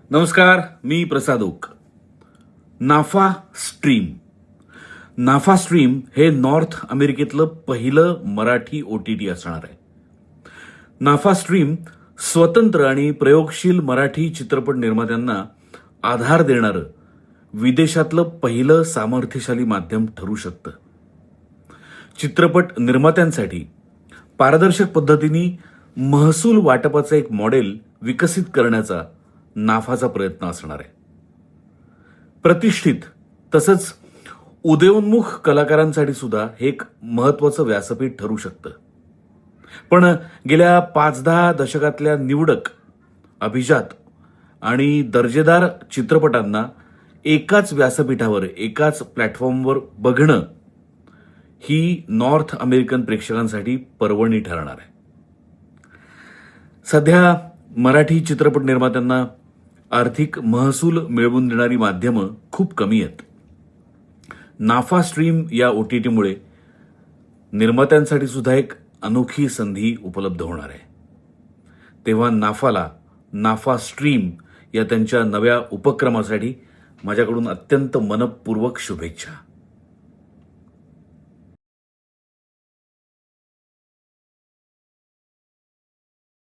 नमस्कार, मी प्रसाद ओक. नाफा स्ट्रीम. नाफा स्ट्रीम हे नॉर्थ अमेरिकेतलं पहिलं मराठी OTT असणार आहे. नाफा स्ट्रीम स्वतंत्र आणि प्रयोगशील मराठी चित्रपट निर्मात्यांना आधार देणारं विदेशातलं पहिलं सामर्थ्यशाली माध्यम ठरू शकतं. चित्रपट निर्मात्यांसाठी पारदर्शक पद्धतीने महसूल वाटपाचं एक मॉडेल विकसित करण्याचा नाफाचा प्रयत्न असणार आहे. प्रतिष्ठित तसंच उदयोन्मुख कलाकारांसाठी सुद्धा हे एक महत्वाचं व्यासपीठ ठरू शकतं. पण गेल्या 5-10 दशकातल्या निवडक, अभिजात आणि दर्जेदार चित्रपटांना एकाच व्यासपीठावर, एकाच प्लॅटफॉर्मवर बघणं ही नॉर्थ अमेरिकन प्रेक्षकांसाठी पर्वणी ठरणार आहे. सध्या मराठी चित्रपट निर्मात्यांना आर्थिक महसूल मिळवून देणारी माध्यमं खूप कमी आहेत. नाफा स्ट्रीम या OTTमुळे निर्मात्यांसाठी सुद्धा एक अनोखी संधी उपलब्ध होणार आहे. तेव्हा नाफाला नाफा स्ट्रीम या त्यांच्या नव्या उपक्रमासाठी माझ्याकडून अत्यंत मनपूर्वक शुभेच्छा.